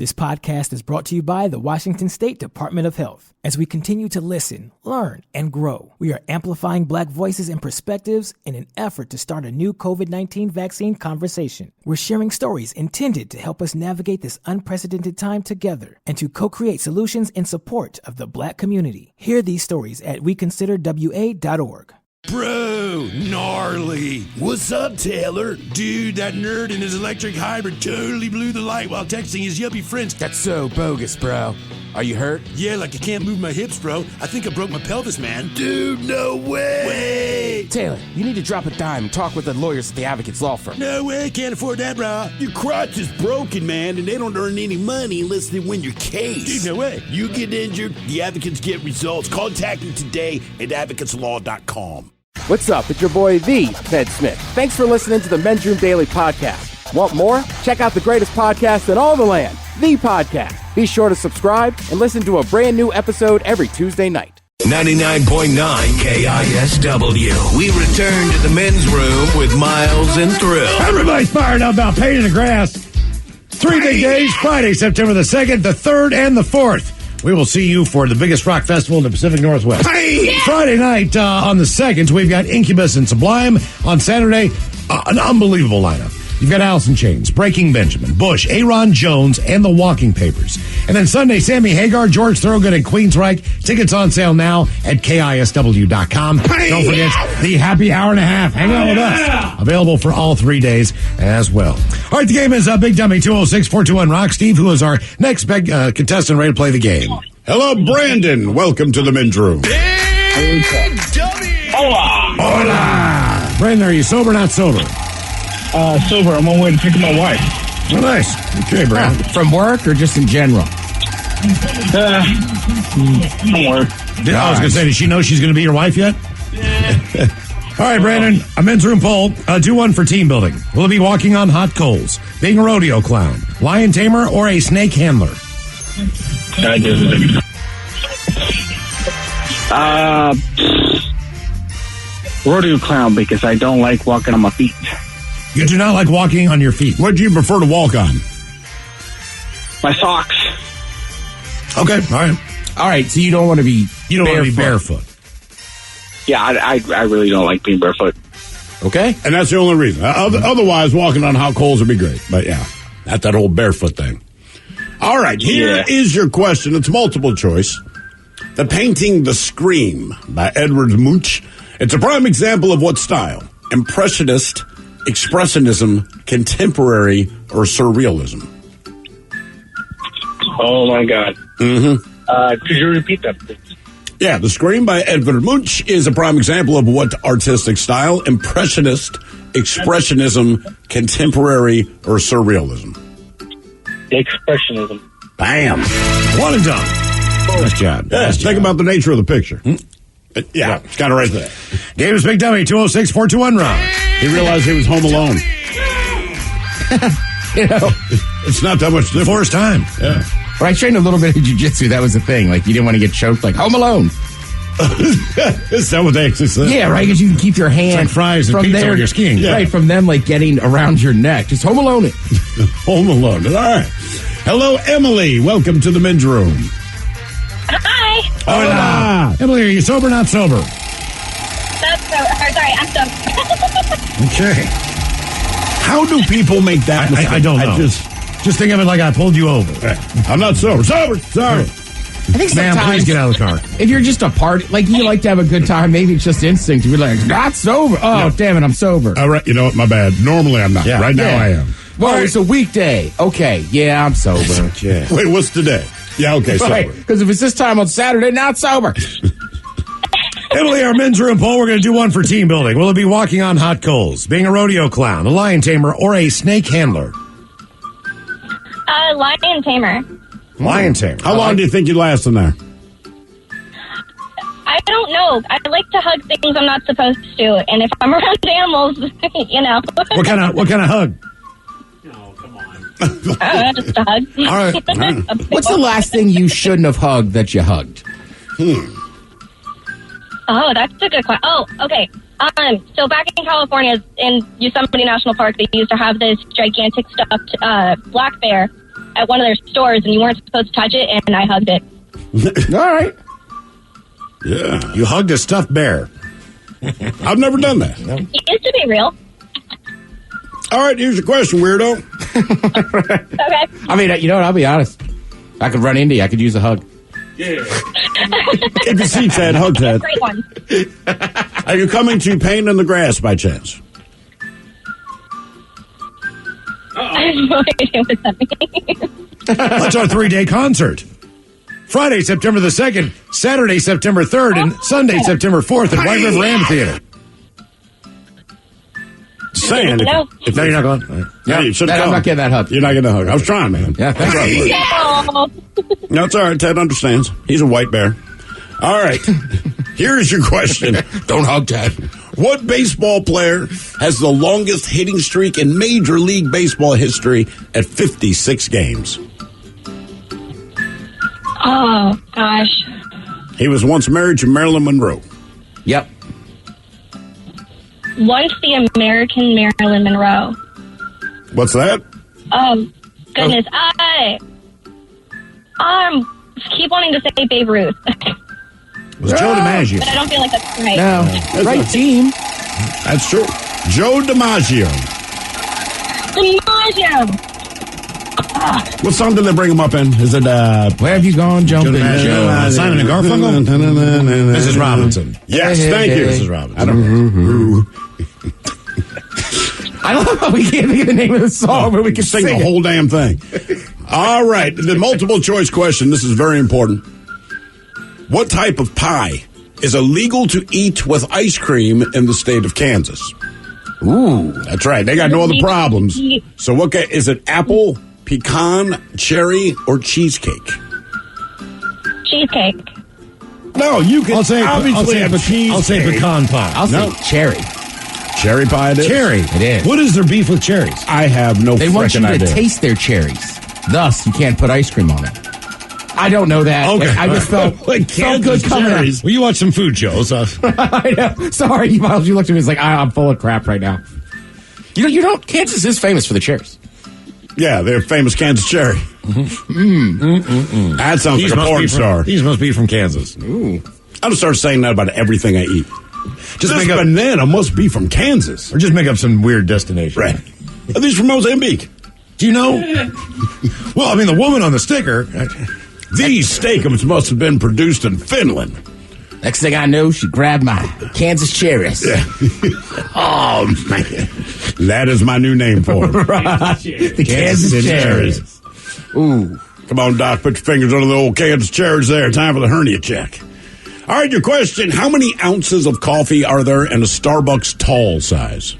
This podcast is brought to you by the Washington State Department of Health. As we continue to listen, learn, and grow, we are amplifying Black voices and perspectives in an effort to start a new COVID-19 vaccine conversation. We're sharing stories intended to help us navigate this unprecedented time together and to co-create solutions in support of the Black community. Hear these stories at weconsiderwa.org. Bro, gnarly. What's up, Taylor? Dude, that nerd in his electric hybrid totally blew the light while texting his yuppie friends. That's so bogus, bro. Are you hurt? Yeah, like I can't move my hips, bro. I think I broke my pelvis, man. Dude, no way. Way. Taylor, you need to drop a dime and talk with the lawyers at the Advocates Law Firm. No way, can't afford that, bro. Your crotch is broken, man, and they don't earn any money unless they win your case. Dude, no way. You get injured, the advocates get results. Contact them today at advocateslaw.com. What's up? It's your boy, The Ted Smith. Thanks for listening to the Men's Room Daily Podcast. Want more? Check out the greatest podcast in all the land, The Podcast. Be sure to subscribe and listen to a brand new episode every Tuesday night. 99.9 KISW. We return to the men's room with Miles and Thrill. Everybody's fired up about painting the grass. 3 big days, Friday, September the 2nd, the 3rd, and the 4th. We will see you for the biggest rock festival in the Pacific Northwest. Hey! Friday night on the 2nd, we've got Incubus and Sublime. On Saturday, an unbelievable lineup. You've got Alice in Chains, Breaking Benjamin, Bush, Aaron Jones, and the Walking Papers. And then Sunday, Sammy Hagar, George Thorogood, and Queensryche. Tickets on sale now at KISW.com. Hey! Don't forget the happy hour and a half. Hang out with us. Available for all 3 days as well. All right, the game is Big Dummy 206-421-ROCK. Steve, who is our next big contestant ready to play the game? Hello, Brandon. Welcome to the men's room. Big Dummy. Hola. Hola. Brandon, are you sober or not sober? Sober. I'm on my way to pick up my wife. Oh, nice. Okay, Brandon. From work or just in general? From work. I was going to say, does she know she's going to be your wife yet? All right, Brandon, a men's room poll. Do one for team building. Will it be walking on hot coals, being a rodeo clown, lion tamer, or a snake handler? Rodeo clown, because I don't like walking on my feet. You do not like walking on your feet. What do you prefer to walk on? My socks. Okay, all right. So you don't want to be barefoot. Yeah, I really don't like being barefoot. Okay. And that's the only reason. Otherwise, walking on hot coals would be great. But yeah, not that whole barefoot thing. All right, here is your question. It's multiple choice. The painting The Scream by Edvard Munch. It's a prime example of what style? Impressionist, expressionism, contemporary, or surrealism? Oh, my God. Mm-hmm. Could you repeat that, please? Yeah, The Scream by Edvard Munch is a prime example of what artistic style? Impressionist, expressionism, contemporary, or surrealism? Expressionism. Bam. One and done. Nice job. Yeah, think about the nature of the picture. Yeah, it's kind of right there. Game is Big Dummy, 206-421-ROCK. He realized he was home alone. It's not that much different. First time. Yeah. When I trained a little bit of jiu-jitsu, that was the thing. Like, you didn't want to get choked, like, home alone. Is that what they actually said? Yeah, right, because you can keep your hand like fries and from pizza there, when you're skiing. Yeah. Right, from them, like, getting around your neck. Just home alone it. Home alone. All right. Hello, Emily. Welcome to the men's room. Hi. Hola. Emily, are you sober or not sober? Sorry, I'm sober. Okay. How do people make that mistake? I don't know. Just think of it like I pulled you over. I'm not sober. Sorry. I think Ma'am, please get out of the car. If you're just a party, like you like to have a good time, maybe it's just instinct to be like, not sober. Oh, damn it, I'm sober. All right, you know what? My bad. Normally I'm not. Yeah. Right now I am. Well, it's a weekday. Okay, yeah, I'm sober. Okay. Wait, what's today? Yeah, okay, right. sober. Because if it's this time on Saturday, not sober. Emily, our men's room poll, we're going to do one for team building. Will it be walking on hot coals, being a rodeo clown, a lion tamer, or a snake handler? Lion tamer. Lion tamer. How long do you think you'd last in there? I don't know. I like to hug things I'm not supposed to, and if I'm around animals, you know. What kind of hug? Just a hug. All right. What's the last thing you shouldn't have hugged that you hugged? Oh, that's a good question. Oh, okay. So back in California, in Yosemite National Park, they used to have this gigantic stuffed black bear at one of their stores, and you weren't supposed to touch it, and I hugged it. All right. Yeah. You hugged a stuffed bear. I've never done that. It used to be real. All right, here's your question, weirdo. Okay. I mean, you know what? I'll be honest. I could run into you. I could use a hug. If you see Ted, hug Ted. Great one. Are you coming to Pain in the Grass by chance? I have no idea what that means. That's our 3-day concert. Friday, September the 2nd, Saturday, September 3rd, and Sunday, September 4th at White River Amphitheater. Saying. No. If No, you're not going? Yeah, you should have I'm come. not getting that hug. You're not getting a hug. I was trying, man. Yeah, thanks. No. No, it's all right. Ted understands. He's a white bear. All right. Here's your question. Don't hug Ted. What baseball player has the longest hitting streak in Major League Baseball history at 56 games? Oh, gosh. He was once married to Marilyn Monroe. Yep. Once the American Marilyn Monroe. What's that? Oh, goodness. I keep wanting to say Babe Ruth. It was Joe DiMaggio. But I don't feel like that's right. No. Right team. That's true. Joe DiMaggio. DiMaggio. What song did they bring him up in? Is it, Where have you gone, jumping? Simon and Garfunkel? Mrs. Robinson. Yes, Hey, thank you. hey. Mrs. Robinson. I don't I love how we can't think of the name of the song, but we can sing sing the it. whole damn thing. All right, the multiple choice question. This is very important. What type of pie is illegal to eat with ice cream in the state of Kansas? Ooh. That's right. They got no other problems. So what is it? Apple, pecan, cherry, or cheesecake? Cheesecake. No, you can I'll say cheesecake. I'll say pecan pie. I'll say cherry. Cherry pie it is? Cherry. It is. What is their beef with cherries? I have no They want you frickin' to idea. taste their cherries. Thus, you can't put ice cream on it. I don't know that. Okay. I just felt, Like felt Kansas good coming out. cherries. Well, you watch some food shows. I know. Sorry, Miles. You looked at me. It's like I'm full of crap right now. You don't. Kansas is famous for the cherries. Yeah, they're famous Kansas cherry. That sounds like a porn star. These must be from Kansas. I'm going to start saying that about everything I eat. Just This make up, banana must be from Kansas. or just make up some weird destination. Right. Are these from Mozambique? Do you know? Well, I mean, the woman on the sticker. These steakums must have been produced in Finland. Next thing I know, she grabbed my Kansas cherries. Oh, man. That is my new name for them. The Kansas cherries. Ooh. Come on, Doc. Put your fingers under the old Kansas cherries there. Time for the hernia check. All right, your question. How many ounces of coffee are there in a Starbucks tall size?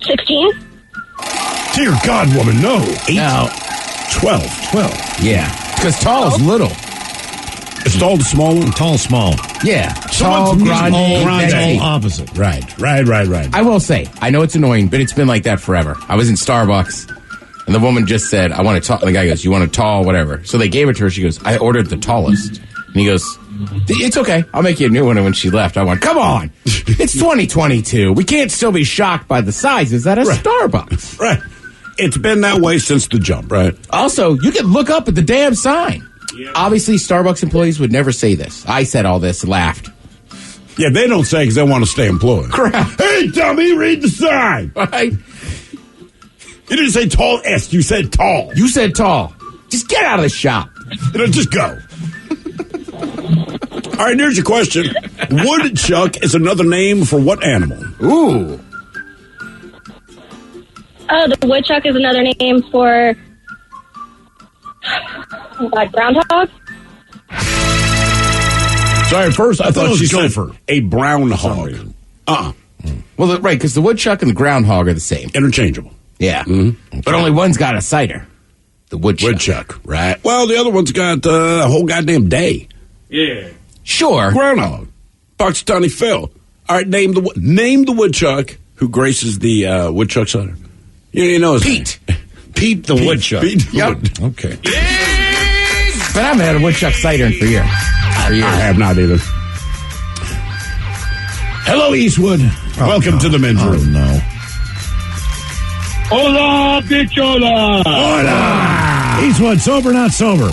16? Dear God, woman, no. 8? Now, 12. yeah. Because tall is little. Is tall the small one? Tall, small. Yeah. Tall, grande, Grande. all Opposite. Right. I will say, I know it's annoying, but it's been like that forever. I was in Starbucks, and the woman just said, I want a tall. And the guy goes, you want a tall, whatever. So they gave it to her. She goes, I ordered the tallest. And he goes, it's okay. I'll make you a new one. And when she left, I went, come on. It's 2022. We can't still be shocked by the sizes at a Starbucks. Right. It's been that way since the jump, right? Also, you can look up at the damn sign. Yeah. Obviously, Starbucks employees would never say this. I said all this, laughed. Yeah, they don't say because they want to stay employed. Crap. Hey, dummy, read the sign. Right? You didn't say tall S, you said tall. You said tall. Just get out of the shop. Just go. All right, here's your question. Woodchuck is another name for what animal? Ooh. Oh, the woodchuck is another name for groundhog. Sorry, at first I thought she said gopher. a brown hog. Well, right, because the woodchuck and the groundhog are the same. Interchangeable. Yeah. But only one's got a cider. The woodchuck. Right. Well, the other one's got a whole goddamn day. Yeah. Sure. Groundhog. Punxsutawney Phil. All right, name the woodchuck who graces the woodchuck cider. You know his Pete. name. Pete the woodchuck. Pete. Yep. Okay. But I haven't had a woodchuck cider in for years. I have not either. Hello, Eastwood. Welcome to the men's room. No. Hola, bichola. Hola. Eastwood, sober, not sober?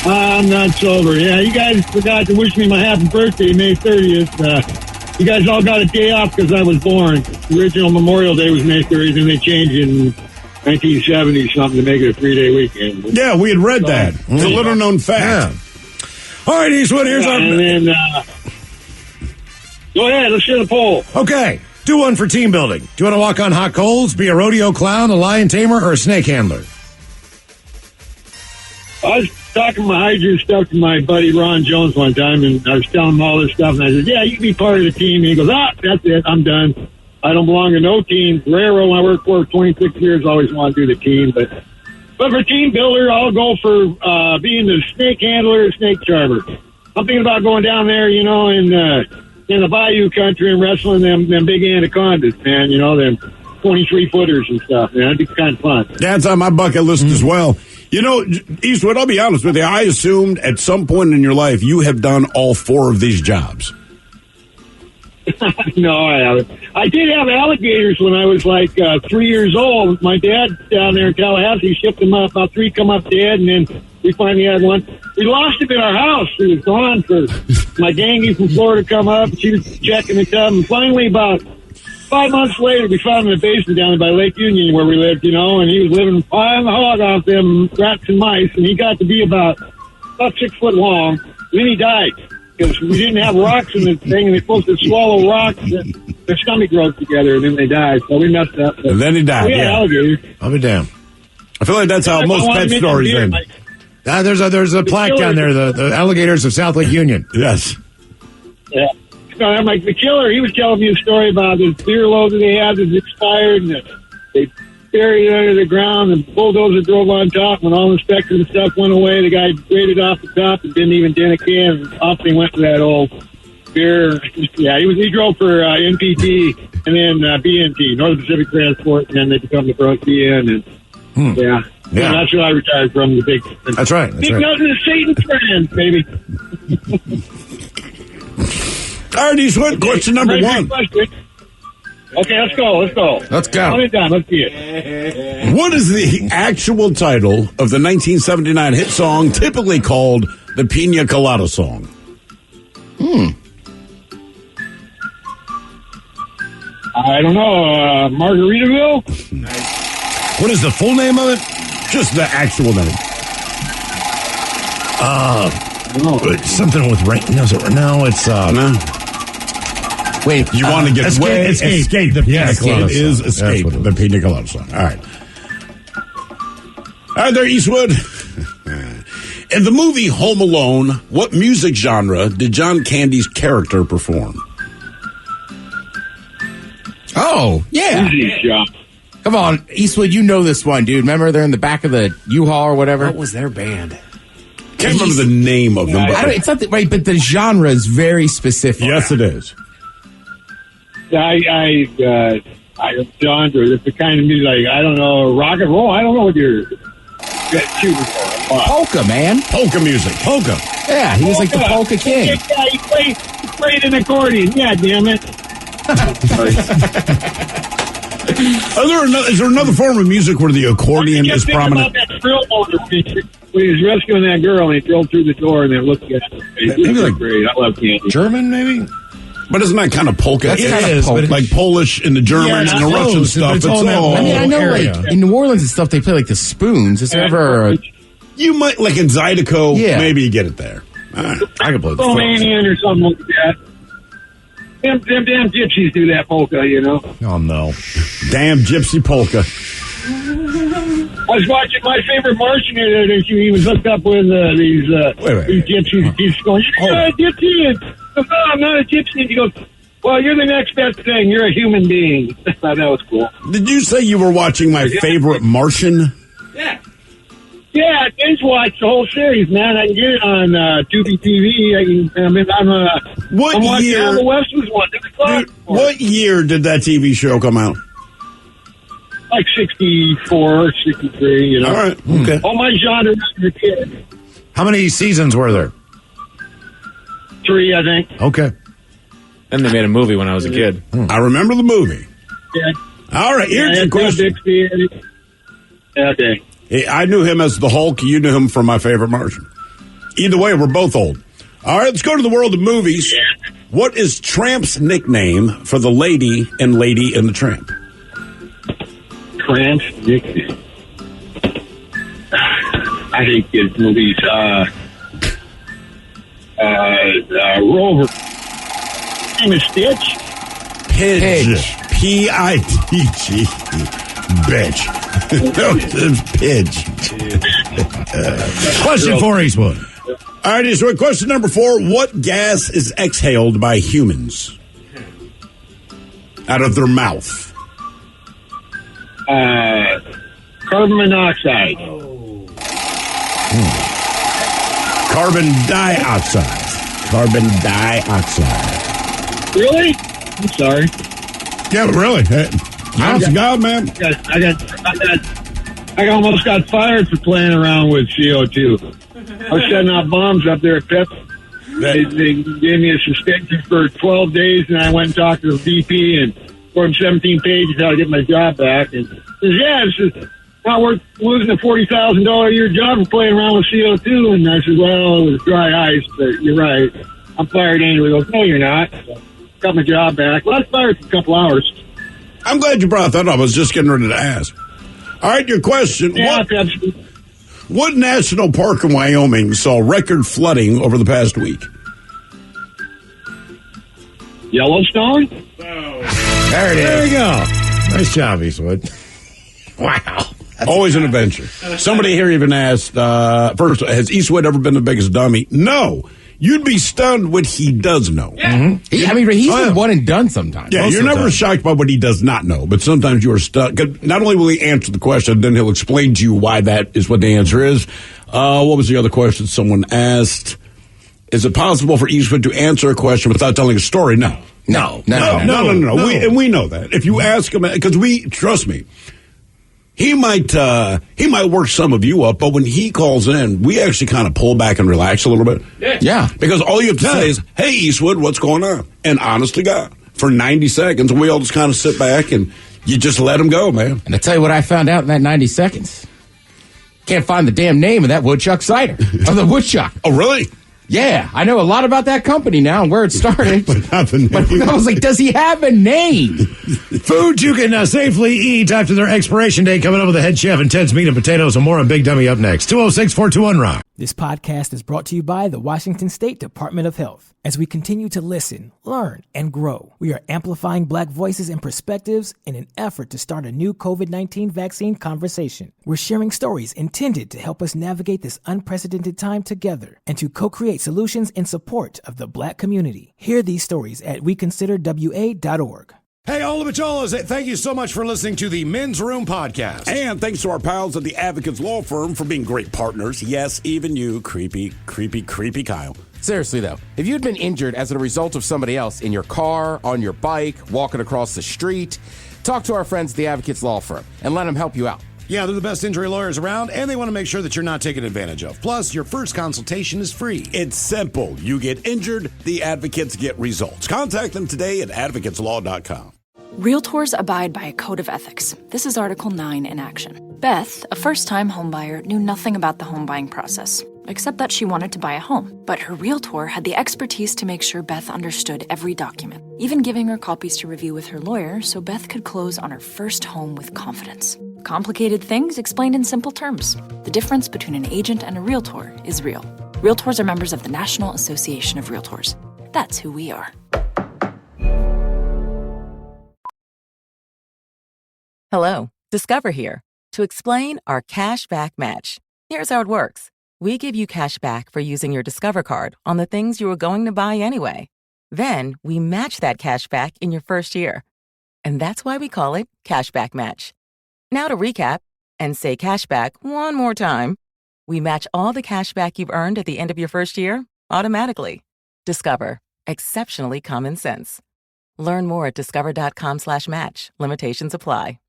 I'm not sober. Yeah, you guys forgot to wish me my happy birthday, May 30th. You guys all got a day off because I was born. The original Memorial Day was May 30th, and they changed it in 1970 something to make it a 3-day weekend. Yeah, we had read that. It's a little known fact. Yeah. All right, Eastwood, here's our... And then, go ahead, let's hit a poll. Okay, do one for team building. Do you want to walk on hot coals, be a rodeo clown, a lion tamer, or a snake handler? I was talking my hydrant stuff to my buddy Ron Jones one time, and I was telling him all this stuff, and I said, yeah, you can be part of the team. And he goes, that's it, I'm done. I don't belong to no team. Railroad I worked for 26 years, always wanted to do the team. But for team builder, I'll go for being the snake handler or snake charmer. I'm thinking about going down there, in the Bayou country and wrestling them big anacondas, man, them 23-footers and stuff, man. That'd be kind of fun. That's on my bucket list as well. Eastwood, I'll be honest with you. I assumed at some point in your life you have done all 4 of these jobs. No, I haven't. I did have alligators when I was like 3 years old. My dad down there in Tallahassee shipped them up. About 3 come up dead, and then we finally had one. We lost him in our house. He was gone for my gangie from Florida come up. She was checking the tub, and finally about 5 months later, we found him in the basement down by Lake Union where we lived, and he was living on the hog off them rats and mice, and he got to be about 6 foot long. And then he died because we didn't have rocks in the thing, and they're supposed to swallow rocks, and their stomach grows together, and then they died. So we messed up. And then he died. Yeah, alligators. I'll be damned. I feel like that's how most pet stories end. There's a plaque down there, the alligators of South Lake Union. Yes. Yeah. I'm like, the killer, he was telling me a story about this beer loader they had that's expired, and they buried it under the ground, and the bulldozer drove on top. When all the inspectors and stuff went away, the guy graded off the top and didn't even dent a can, and off they went to that old beer. Yeah, he drove for NPT and then BNT, Northern Pacific Transport, and then they become the BN, and yeah, that's what I retired from, the big... That's right. Big nothing to Satan friends, baby. All right, Eastwood, question number 1. Okay, let's go. Let's go. On it down. Let's see it. What is the actual title of the 1979 hit song typically called the Pina Colada song? I don't know. Margaritaville? What is the full name of it? Just the actual name. It's something with rain. No, it's no. Wait, you want to get Escape. The Pina Colada It is Escape, the Pina Colada song. All right. All right, there, Eastwood. In the movie Home Alone, what music genre did John Candy's character perform? Oh, yeah. Easy shot. Come on, Eastwood, you know this one, dude. Remember they're in the back of the U-Haul or whatever? What was their band? Can't remember the name of them. But it's not right, but the genre is very specific. Yes, it is. I genre. It's the kind of music like, I don't know, rock and roll. I don't know what you're shooting for. Polka, man. Polka music. Polka. Yeah, he was like the polka king. Yeah, he played an accordion. Yeah, damn it. Is there another form of music where the accordion is prominent? About that drill motor when he was rescuing that girl and he drilled through the door and then looked at it. Maybe like great. I love Candy. German, maybe? But isn't that kind of polka? It is, but like Polish and the Germans and the Russian stuff. It's all I mean, I know, like, in New Orleans and stuff, they play, like, the spoons. Is there ever You might, like in Zydeco, maybe you get it there. Right. I can play the Romanian or something like that. Them damn gypsies do that polka, Oh, no. Damn gypsy polka. I was watching my favorite Martian here the other day. He was hooked up with these gypsies. He's going, you're not a gypsy. No, I'm not a gypsy. And he goes, well, you're the next best thing. You're a human being. I thought that was cool. Did you say you were watching my favorite Martian? Yeah. Yeah, I binge watched the whole series, man. I can get it on Tubi TV. I'm watching year? all the Westerns one. Dude, what year did that TV show come out? Like 64, 63, All right, okay. All my genres as a kid. How many seasons were there? 3, I think. Okay. And they made a movie when I was a kid. I remember the movie. Yeah. All right, here's the question. Okay. Hey, I knew him as the Hulk. You knew him from My Favorite Martian. Either way, we're both old. All right, let's go to the world of movies. Yeah. What is Tramp's nickname for the lady in Lady and the Tramp? Tramp's nickname. I hate kids movies. Rover. Name is Stitch. Pidge. P-I-T-G. Bitch. No, it's Pidge. Question for Eastwood. All right, so question number 4. What gas is exhaled by humans out of their mouth? Carbon monoxide. Carbon dioxide. Carbon dioxide. Really? I'm sorry. Yeah, really. Hey, honest to God, man. I almost got fired for playing around with CO2. I was setting off bombs up there at Pep. They gave me a suspension for 12 days, and I went and talked to the VP and for him 17 pages how to get my job back. And he says, yeah, it's just not worth losing a $40,000 a year job for playing around with CO2. And I said, well, it was dry ice, but you're right. I'm fired anyway. He goes, no, you're not. So, got my job back. Well, I was fired for a couple hours. I'm glad you brought that up. I was just getting ready to ask. All right, your question. Yeah, What national park in Wyoming saw record flooding over the past week? Yellowstone? There it is. There you go. Nice job, Eastwood. Wow. Always an adventure. Somebody here even asked, first, has Eastwood ever been the biggest dummy? No. You'd be stunned what he does know. Yeah. Mm-hmm. He's been one and done sometimes. Yeah, you're never shocked by what he does not know, but sometimes you are stunned. Not only will he answer the question, then he'll explain to you why that is what the answer is. What was the other question someone asked? Is it possible for Eastwood to answer a question without telling a story? No. No. We know that. If you ask him, because trust me, he might work some of you up, but when he calls in, we actually kind of pull back and relax a little bit. Yeah. Because all you have to say is, hey, Eastwood, what's going on? And honest to God, for 90 seconds, we all just kind of sit back and you just let him go, man. And I tell you what I found out in that 90 seconds. Can't find the damn name of that woodchuck cider. Of the woodchuck. Oh, really? Yeah, I know a lot about that company now and where it started. But not the name. But I was like, does he have a name? Food you can safely eat after their expiration date. Coming up with the head chef and Ted's Meat and Potatoes and more on Big Dummy up next. 206-421-ROCK. This podcast is brought to you by the Washington State Department of Health. As we continue to listen, learn, and grow, we are amplifying Black voices and perspectives in an effort to start a new COVID-19 vaccine conversation. We're sharing stories intended to help us navigate this unprecedented time together and to co-create solutions in support of the Black community. Hear these stories at weconsiderwa.org. Hey, all of Cholos, thank you so much for listening to the Men's Room Podcast. And thanks to our pals at the Advocates Law Firm for being great partners. Yes, even you, creepy Kyle. Seriously, though, if you'd been injured as a result of somebody else in your car, on your bike, walking across the street, talk to our friends at the Advocates Law Firm and let them help you out. Yeah, they're the best injury lawyers around, and they want to make sure that you're not taken advantage of. Plus, your first consultation is free. It's simple. You get injured, the advocates get results. Contact them today at advocateslaw.com. Realtors abide by a code of ethics. This is Article 9 in action. Beth, a first-time homebuyer, knew nothing about the home buying process, except that she wanted to buy a home. But her realtor had the expertise to make sure Beth understood every document, even giving her copies to review with her lawyer so Beth could close on her first home with confidence. Complicated things explained in simple terms. The difference between an agent and a realtor is real. Realtors are members of the National Association of Realtors. That's who we are. Hello, Discover here to explain our cash back match. Here's how it works. We give you cash back for using your Discover card on the things you were going to buy anyway. Then we match that cash back in your first year. And that's why we call it Cashback Match. Now to recap and say cashback one more time. We match all the cash back you've earned at the end of your first year automatically. Discover. Exceptionally common sense. Learn more at discover.com/match. Limitations apply.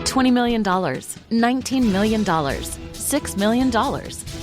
$20 million, $19 million, $6 million.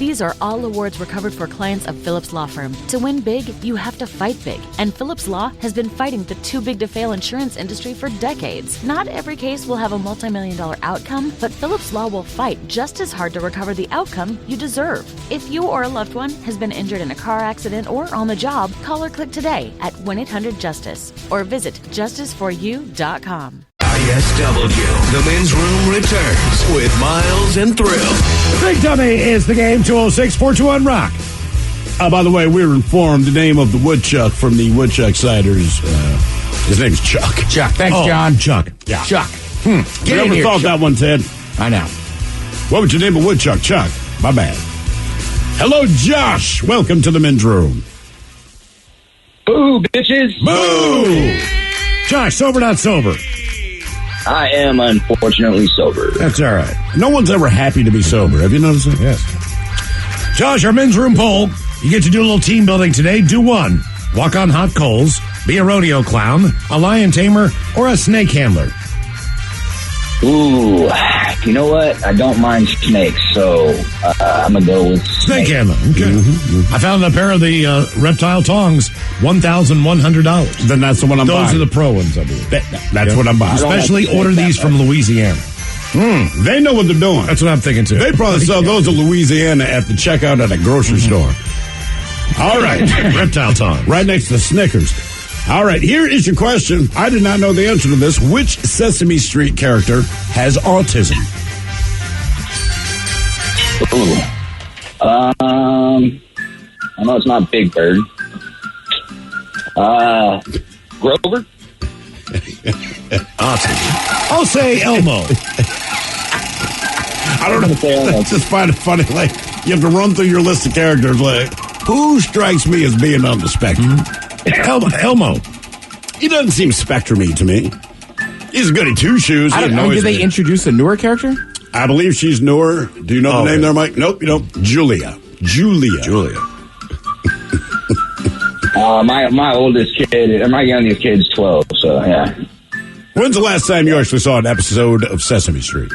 These are all awards recovered for clients of Phillips Law Firm. To win big, you have to fight big. And Phillips Law has been fighting the too big to fail insurance industry for decades. Not every case will have a multi-million-dollar outcome, but Phillips Law will fight just as hard to recover the outcome you deserve. If you or a loved one has been injured in a car accident or on the job, call or click today at 1-800-JUSTICE or visit justiceforyou.com. KISW, the men's room returns with Miles and Thrill. Big Dummy is the game, 206-421-ROCK. By the way, we were informed the name of the woodchuck from the Woodchuck Ciders. His name's Chuck. Chuck. Thanks, John. Chuck. Yeah. Chuck. Get in here, thought Chuck. That one, Ted. I know. What would you name a woodchuck? Chuck. My bad. Hello, Josh. Welcome to the men's room. Boo, bitches. Boo. Josh, sober, not sober? I am unfortunately sober. That's all right. No one's ever happy to be sober. Have you noticed that? Yes. Josh, our men's room poll. You get to do a little team building today. Do one. Walk on hot coals, be a rodeo clown, a lion tamer, or a snake handler. Ooh, you know what? I don't mind snakes, so I'm going to go with snake handler. Okay. I found a pair of the reptile tongs, $1,100. Then that's the one I'm buying. Those are the pro ones, I believe. That's what I'm buying. Especially order these from Louisiana. They know what they're doing. That's what I'm thinking, too. They probably sell those in Louisiana at the checkout at a grocery store. All right. Reptile tongs. Right next to Snickers. All right, here is your question. I did not know the answer to this. Which Sesame Street character has autism? I know it's not Big Bird. Grover? Awesome. I'll say Elmo. I don't know. I just find it funny. Like, you have to run through your list of characters. Like, who strikes me as being on the spectrum? Elmo. He doesn't seem spectrum-y to me. He's good at two shoes. I don't know. Did they introduce a newer character? I believe she's newer. Do you know the name there, Mike? Nope, you don't. Julia. My oldest kid, or my youngest kid's 12, so yeah. When's the last time you actually saw an episode of Sesame Street?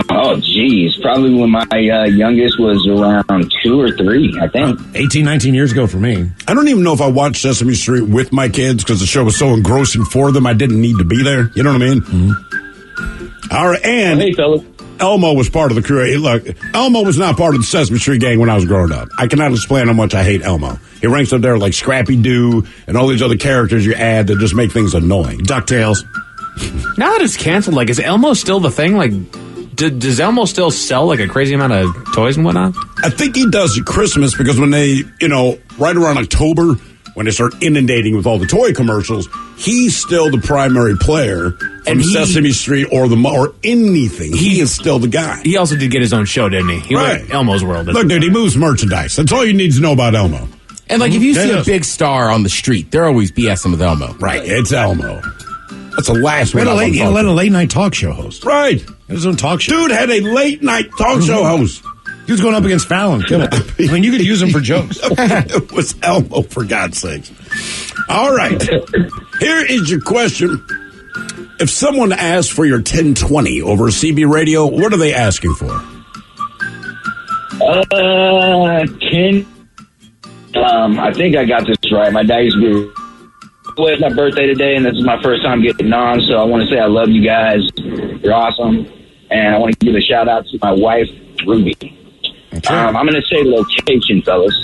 Oh, geez. Probably when my youngest was around 2 or 3, I think. 18, 19 years ago for me. I don't even know if I watched Sesame Street with my kids because the show was so engrossing for them. I didn't need to be there. You know what I mean? Mm-hmm. All right, and hey, fellas. Elmo was part of the crew. Hey, look, Elmo was not part of the Sesame Street gang when I was growing up. I cannot explain how much I hate Elmo. He ranks up there like Scrappy-Doo and all these other characters you add that just make things annoying. DuckTales. Now that it's canceled, like, is Elmo still the thing? Like, does Elmo still sell like a crazy amount of toys and whatnot? I think he does at Christmas because when they, right around October, when they start inundating with all the toy commercials, he's still the primary player from Sesame Street or anything. He is still the guy. He also did get his own show, didn't he? He went Elmo's World. Look, dude, he moves merchandise. That's all you need to know about Elmo. And like, if you see a big star on the street, they're always BSing with Elmo. Right, it's Elmo. That's the last one. He let a late night talk show host. Right. His own talk show. Dude had a late night talk show host. He was going up against Fallon. I mean, you could use him for jokes. It was Elmo, for God's sakes. All right. Here is your question. If someone asks for your 1020 over CB radio, what are they asking for? 10. I think I got this right. My dad used to be... It's my birthday today, and this is my first time getting on, so I want to say I love you guys. You're awesome. And I want to give a shout-out to my wife, Ruby. Okay. I'm going to say location, fellas.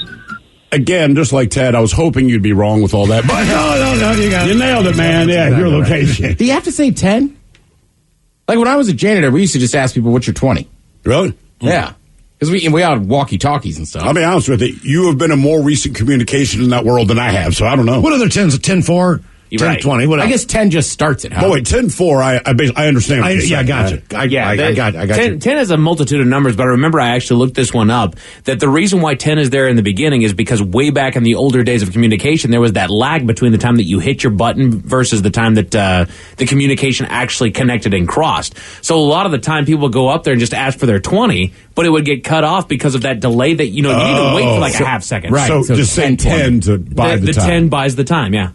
Again, just like Ted, I was hoping you'd be wrong with all that. But no, you nailed it, man. Yeah, your location. Do you have to say 10? Like, when I was a janitor, we used to just ask people, what's your 20? Really? Yeah. Because we all had walkie-talkies and stuff. I'll be honest with you. You have been in more recent communication in that world than I have, so I don't know. What other 10s? 10-4? 10-20? What else? I guess 10 just starts it. Oh, wait, 10-4, I understand what you're saying. I got you. I got you. 10 has a multitude of numbers, but I remember I actually looked this one up, that the reason why 10 is there in the beginning is because way back in the older days of communication, there was that lag between the time that you hit your button versus the time that the communication actually connected and crossed. So a lot of the time people would go up there and just ask for their 20, but it would get cut off because of that delay that, you need to wait for like a half second. Right. So just say 10 to buy the time. The 10 buys the time, yeah.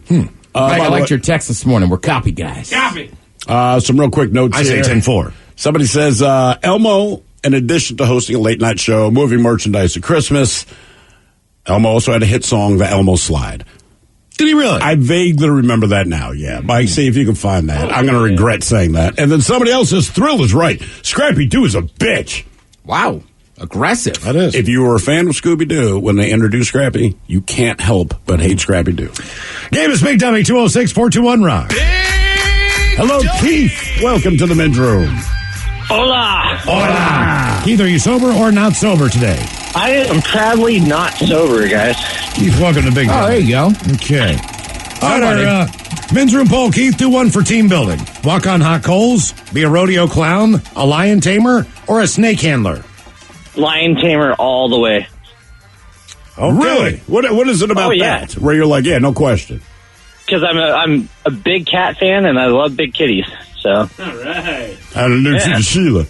I liked your text this morning. We're copy guys. Copy. Some real quick notes I here. say 10-4. Somebody says Elmo in addition to hosting a late night show, moving merchandise at Christmas, Elmo also had a hit song, The Elmo Slide. Did he really? I vaguely remember that now, yeah. Mike, see if you can find that. I'm going to regret saying that. And then somebody else says, Thrill is right. Scrappy-Doo is a bitch. Wow. Aggressive. That is. If you were a fan of Scooby-Doo, when they introduced Scrappy, you can't help but hate Scrappy-Doo. Game is Big Dummy, 206-421-ROCK. Hello, Keith. Welcome to the men's room. Hola. Hola. Keith, are you sober or not sober today? I am proudly not sober, guys. Keith, welcome to Big Dummy. Oh, there you go. Okay. All right, our men's room poll, Keith, do one for team building. Walk on hot coals, be a rodeo clown, a lion tamer, or a snake handler? Lion tamer all the way. Oh, really? What is it about that? Where you're like, yeah, no question. Because I'm a big cat fan and I love big kitties. So. All right. I don't know to Sheila.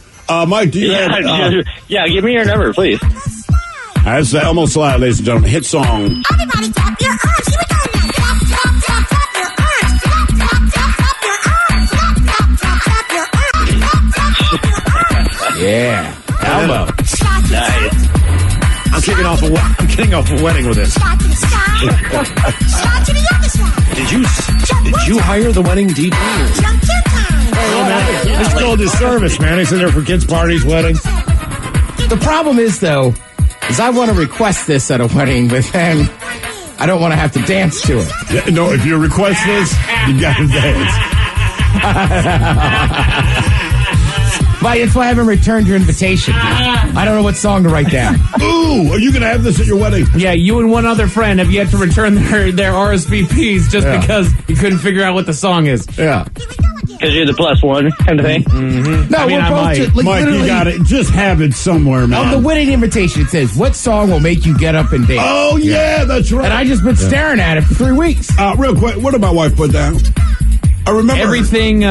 Mike, do you have... yeah, give me your number, please. That's the Elmo Slide, ladies and gentlemen. Hit song. Everybody clap your arms. Here we go now. Clap, clap, clap, clap your arms. Clap, clap, clap, clap your arms. Clap, clap, clap, clap your arms. Clap, clap, clap your arms. Yeah. Elmo. Nice. I'm getting off a wedding with this. Slide to the side. Slide to the other side. Did you hire the wedding DJ? Jump 2 times. Oh, man. It's called his service, man. He's in there for kids' parties, weddings. The problem is, though, is I want to request this at a wedding, but then I don't want to have to dance to it. Yeah, no, if you request this, you got to dance. But if I haven't returned your invitation, I don't know what song to write down. Ooh, are you going to have this at your wedding? Yeah, you and one other friend have yet to return their RSVPs just because you couldn't figure out what the song is. Yeah. Because you're the plus one kind of thing. Mm-hmm. No, I mean, we're both might. Mike, you got it. Just have it somewhere, man. On the wedding invitation, it says, what song will make you get up and dance? Oh, yeah, that's right. And I just been staring at it for 3 weeks. Real quick, what did my wife put down? I remember everything.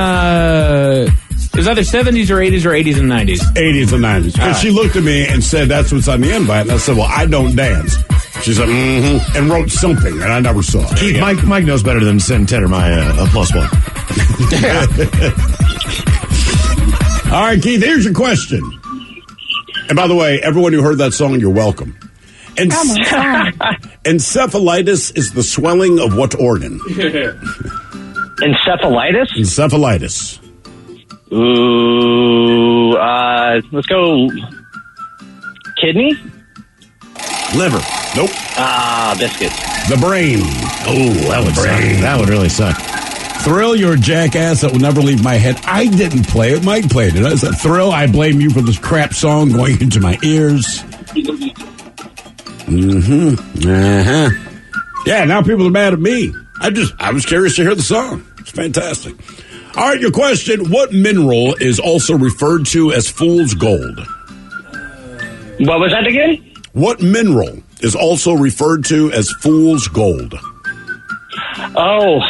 It was either 70s or 80s or 80s and 90s. 80s and 90s. Because she looked at me and said, that's what's on the invite. And I said, well, I don't dance. She said, mm-hmm, and wrote something, and I never saw it. Keith, Mike knows better than send Tedder my plus one. All right, Keith, here's your question. And by the way, everyone who heard that song, you're welcome. Encephalitis is the swelling of what organ? Encephalitis? Encephalitis. Ooh, let's go kidney? Liver. Nope. Biscuit. The brain. Oh, that would suck. That would really suck. Thrill, you're a jackass that will never leave my head. I didn't play it. Mike played it. I said, Thrill, I blame you for this crap song going into my ears. Mm-hmm. Uh-huh. Yeah, now people are mad at me. I was curious to hear the song. It's fantastic. All right, your question. What mineral is also referred to as fool's gold? What was that again? What mineral is also referred to as fool's gold? Oh,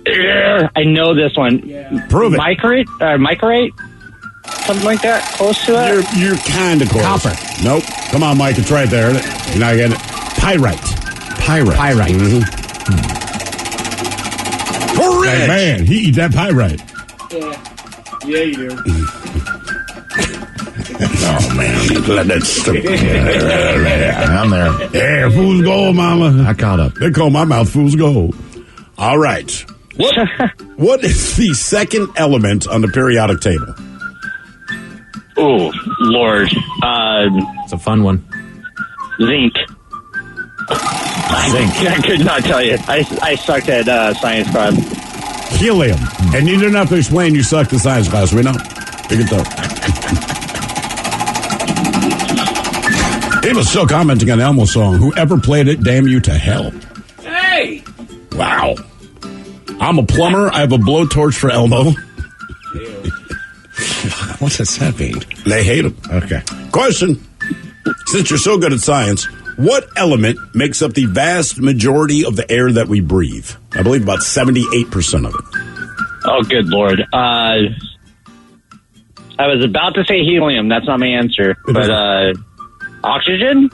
I know this one. Yeah. Prove it. Micarite? Something like that? Close to that? You're kind of close. Copper. Nope. Come on, Mike. It's right there. You're not getting it. Pyrite. Mm-hmm. Correct. Hey, man, he eat that pyrite. Yeah, you do. Oh, man. That's stupid. I'm there. Yeah, fool's gold, mama. I caught up. They call my mouth fool's gold. All right. What is the second element on the periodic table? Oh, Lord. It's a fun one. Zinc. I could not tell you. I sucked at science class. Helium. And you didn't have to explain you sucked at science class. We know. You can tell. He was still commenting on Elmo's song. Whoever played it, damn you to hell. Hey! Wow. I'm a plumber. I have a blowtorch for Elmo. What does that mean? They hate him. Okay. Question. Since you're so good at science, what element makes up the vast majority of the air that we breathe? I believe about 78% of it. Oh, good Lord. I was about to say helium. That's not my answer. But oxygen?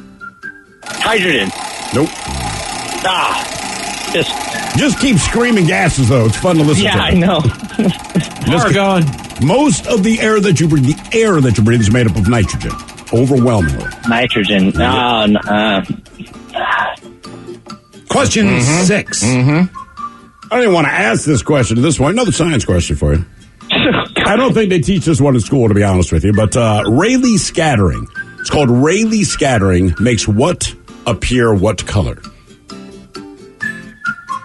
Hydrogen? Nope. Just keep screaming gases, though. It's fun to listen to. Yeah, I know. Argon. Most of the air that you breathe, is made up of nitrogen. Overwhelmingly. Nitrogen. Question 6. I don't even want to ask this question at this point. Another science question for you. I don't think they teach this one in school, to be honest with you, but Rayleigh scattering. It's called Rayleigh scattering. Makes what appear what color?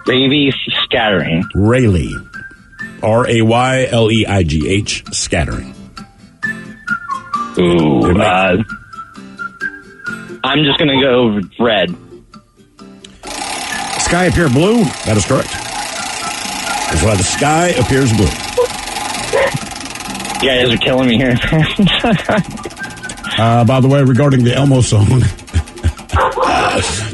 Rayleigh scattering. Rayleigh. Rayleigh scattering. Ooh. I'm just going to go red. Sky appear blue? That is correct. That's why the sky appears blue. You guys are killing me here. By the way, regarding the Elmo song,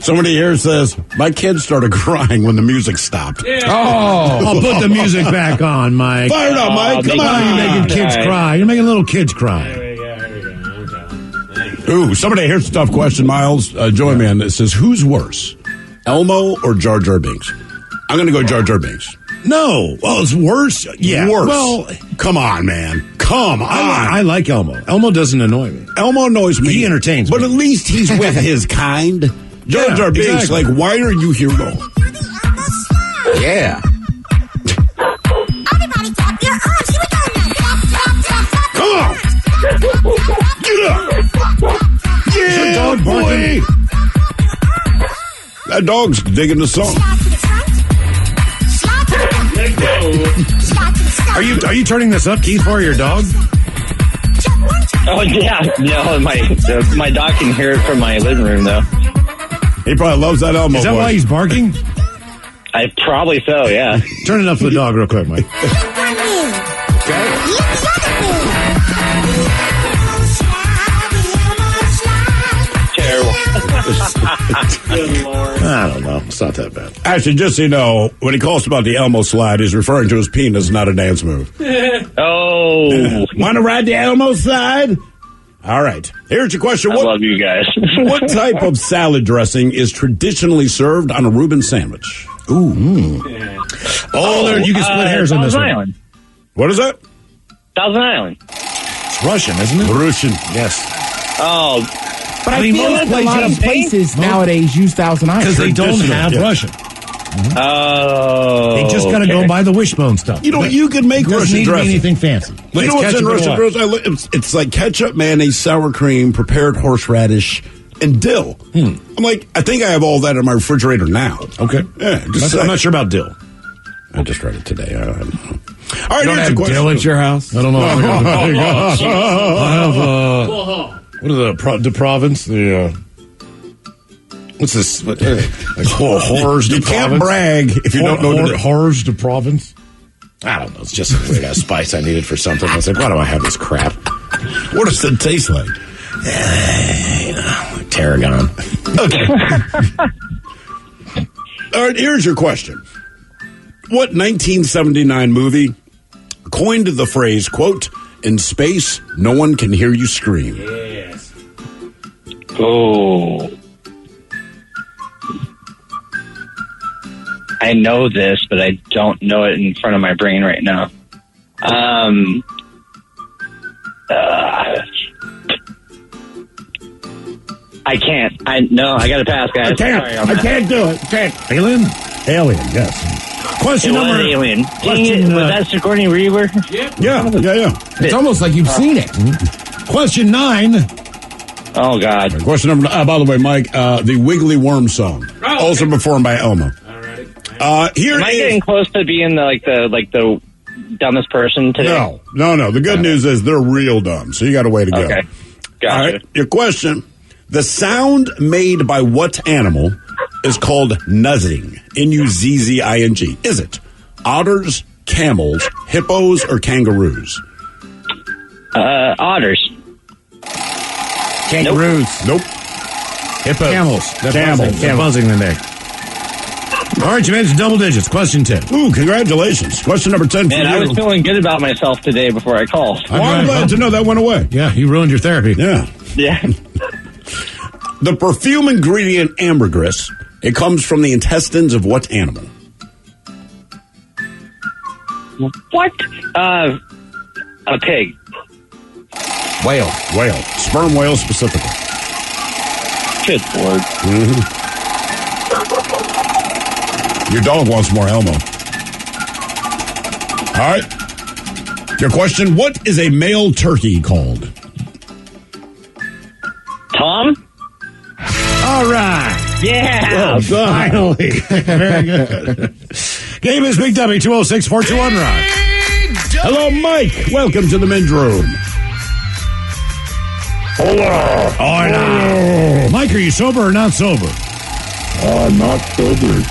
somebody here says, my kids started crying when the music stopped. Yeah. Oh, I'll put the music back on, Mike. Fire it up, Mike. Come on. You're making kids cry. You're making little kids cry. Ooh, somebody, here's a tough question, Miles. Join me on this. It says, who's worse, Elmo or Jar Jar Binks? I'm going to go Jar Jar Binks. No. Well, it's worse. Yeah. Worse. Well, come on, man. Come on. I like Elmo. Elmo doesn't annoy me. Elmo annoys me. He entertains me. But at least he's with his kind. Jar Jar Binks, exactly. like, why are you here going? Yeah. Everybody clap your arms. Here we go now. Clap, clap, clap, clap. Come on. Get up. Yeah, dog boy. That dog's digging the song. Are you turning this up, Keith, for your dog? Oh, yeah. No, my dog can hear it from my living room, though. He probably loves that Elmo Is that voice. why he's barking? I probably so, yeah. Turn it up for the dog real quick, Mike. Terrible. I don't know. It's not that bad. Actually, just so you know, when he calls about the Elmo slide, he's referring to his penis, not a dance move. Oh. Want to ride the Elmo slide? All right. Here's your question. I love you guys. What type of salad dressing is traditionally served on a Reuben sandwich? Ooh. Oh, you can split hairs on this Thousand one. Island. What is that? Thousand Island. It's Russian, isn't it? Russian. Yes. Oh. But I feel like a lot of places nowadays use Thousand Island. Because they don't have Russian. Oh. They just got to go buy the wishbone stuff. You know, you can make Doesn't Russian need to be dressing. anything fancy. You know what's in Russian dressing? It's like ketchup, mayonnaise, sour cream, prepared horseradish, and dill. I'm like, I think I have all that in my refrigerator now. Okay. Yeah, I'm not sure about dill. I just read it today. I don't know. All right, You don't here's have a question. dill at your house? I don't know. I have, what are the province? What's this? Horrors de You can't brag if you don't know. Horrors de Provence? I don't know. It's just a weird ass spice I needed for something. I was like, why do I have this crap? What does it taste like? Tarragon. Okay. All right, here's your question. What 1979 movie coined the phrase, quote, in space, no one can hear you scream? Yes. Oh. I know this, but I don't know it in front of my brain right now. I can't. I got to pass, guys. I can't. Sorry on I that. can't do it. Can't. Alien? Alien, yes. Question It was number... Alien. Dang Question, it. Was that Sigourney Weaver? Yeah. It's almost like you've seen it. Question 9. Oh, God. Question number, by the way, Mike, the Wiggly Worm song, also performed by Elmo. Here Am I is- getting close to being the dumbest person today? No. The good news is they're real dumb, so you got a way to go. Okay. Gotcha. All right, your question. The sound made by what animal is called nuzzing? N-U-Z-Z-I-N-G. Is it otters, camels, hippos, or kangaroos? Otters. Kangaroos. Nope. Hippos. Camels. They're buzzing the neck. All right, you made it to double digits. Question 10. Ooh, congratulations. Question number 10 for Man, you. I was feeling good about myself today before I called. Well, I'm glad to know that went away. Yeah, you ruined your therapy. Yeah. Yeah. The perfume ingredient ambergris It comes from the intestines of what animal? What? A pig. Whale. Whale. Sperm whale specifically. Good Lord. Your dog wants more Elmo. All right. Your question, what is a male turkey called? Tom? All right. Yeah. Well done. Finally. Very good. Game is Big W 206-421-ROCK. Hello, Mike. Welcome to the men's room. Hola. Hola. Mike, are you sober or not sober? Not sober.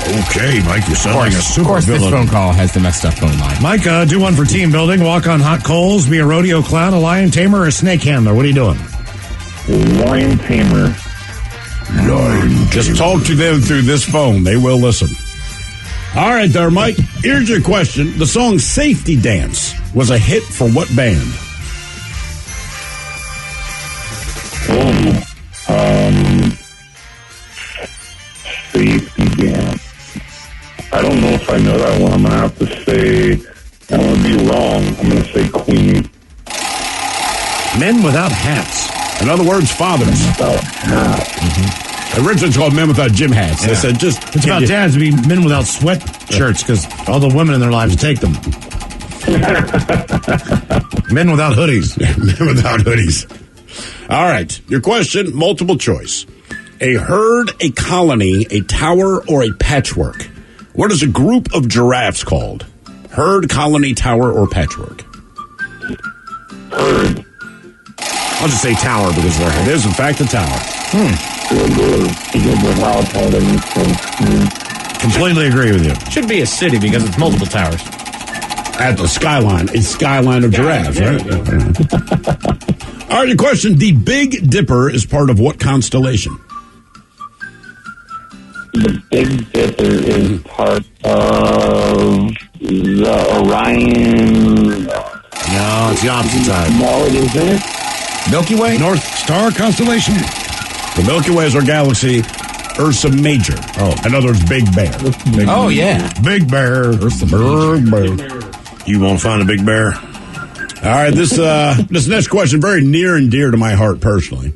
Okay, Mike, you sound like a super Of course, this villain. phone call has the messed up phone line. Mike, do one for team building. Walk on hot coals, be a rodeo clown, a lion tamer, or a snake handler. What are you doing? Lion tamer. Just talk to them through this phone. They will listen. All right there, Mike. Here's your question. The song Safety Dance was a hit for what band? Safety dance. I don't know if I know that one. I'm going to have to say, I'm going to be wrong. I'm going to say Queen. Men Without Hats. In other words, fathers. Without hats. Originally it's called Men Without Gym Hats. They said just... It's about dads to be men without sweatshirts because all the women in their lives take them. Men without hoodies. Men without hoodies. All right. Your question, multiple choice. A herd, a colony, a tower, or a patchwork. What is a group of giraffes called? Herd, colony, tower, or patchwork? Herd. I'll just say tower because it is, in fact, a tower. Completely agree with you. Should be a city because it's multiple towers. At the skyline. It's skyline of giraffes, right? All right, your question. The Big Dipper is part of what constellation? The Big Dipper is part of the Orion. No, it's the opposite side. No, it isn't. Milky Way? North Star constellation. The Milky Way is our galaxy. Ursa Major. Oh, in other words, Big Bear. Oh, yeah. Big Bear. Ursa Big Bear. You won't find a big bear. All right, this next question very near and dear to my heart personally.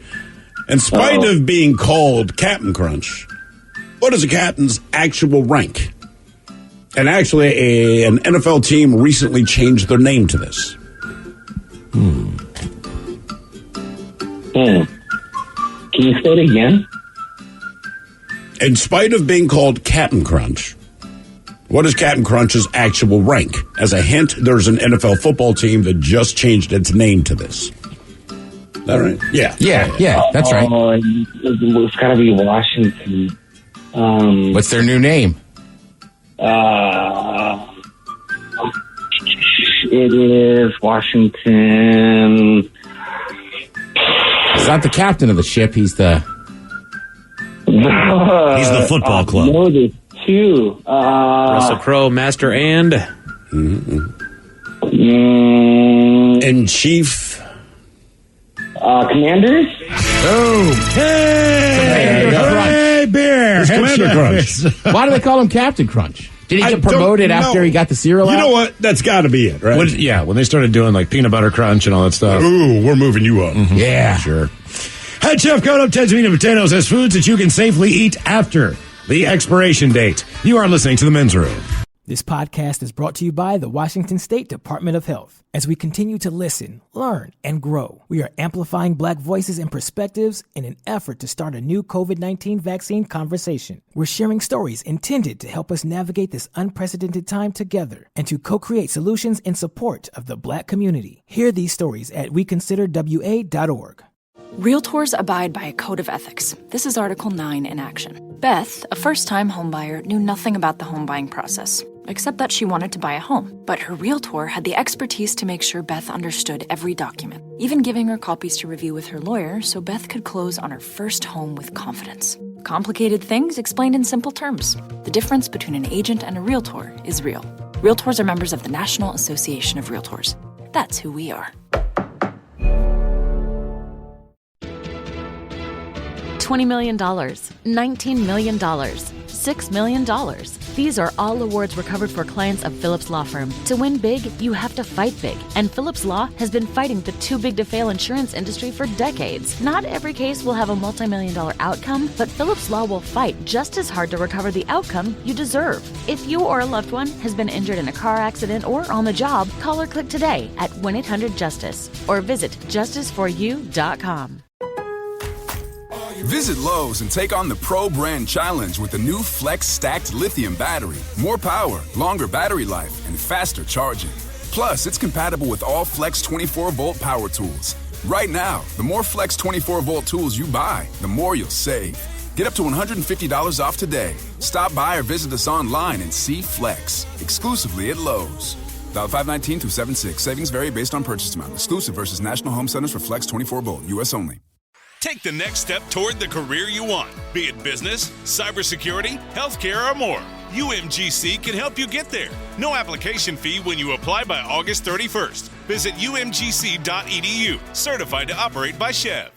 In spite of being called Captain Crunch, what is a captain's actual rank? And actually, an NFL team recently changed their name to this. Can you say it again? In spite of being called Captain Crunch, what is Captain Crunch's actual rank? As a hint, there's an NFL football team that just changed its name to this. Is that right? Yeah. Yeah, that's right. It's got to be Washington. What's their new name? It is Washington. He's not the captain of the ship. He's the... He's the football club. No, there's two. Russell Crowe, Master and... In Chief... Commanders? Oh! Hey, beer! It's Commander Crunch. Why do they call him Captain Crunch? Did he get promoted after he got the cereal out? You know what? That's got to be it, right? When they started doing like peanut butter crunch and all that stuff. Ooh, we're moving you up. Yeah. Sure. Head chef Code Up Ted's Meat and Potatoes has foods that you can safely eat after the expiration date. You are listening to The Men's Room. This podcast is brought to you by the Washington State Department of Health. As we continue to listen, learn, and grow, we are amplifying Black voices and perspectives in an effort to start a new COVID-19 vaccine conversation. We're sharing stories intended to help us navigate this unprecedented time together and to co-create solutions in support of the Black community. Hear these stories at weconsiderwa.org. Realtors abide by a code of ethics. This is Article 9 in action. Beth, a first-time homebuyer, knew nothing about the home buying process, except that she wanted to buy a home. But her realtor had the expertise to make sure Beth understood every document, even giving her copies to review with her lawyer so Beth could close on her first home with confidence. Complicated things explained in simple terms. The difference between an agent and a realtor is real. Realtors are members of the National Association of Realtors. That's who we are. $20 million, $19 million, $6 million. These are all awards recovered for clients of Phillips Law Firm. To win big, you have to fight big. And Phillips Law has been fighting the too big to fail insurance industry for decades. Not every case will have a multi-million-dollar outcome, but Phillips Law will fight just as hard to recover the outcome you deserve. If you or a loved one has been injured in a car accident or on the job, call or click today at 1-800-JUSTICE or visit justiceforyou.com. Visit Lowe's and take on the Pro Brand Challenge with the new Flex Stacked Lithium battery. More power, longer battery life, and faster charging. Plus, it's compatible with all Flex 24-volt power tools. Right now, the more Flex 24-volt tools you buy, the more you'll save. Get up to $150 off today. Stop by or visit us online and see Flex, exclusively at Lowe's. $519 through 76. Savings vary based on purchase amount. Exclusive versus National Home Centers for Flex 24-volt. U.S. only. Take the next step toward the career you want, be it business, cybersecurity, healthcare, or more. UMGC can help you get there. No application fee when you apply by August 31st. Visit umgc.edu, certified to operate by Chev.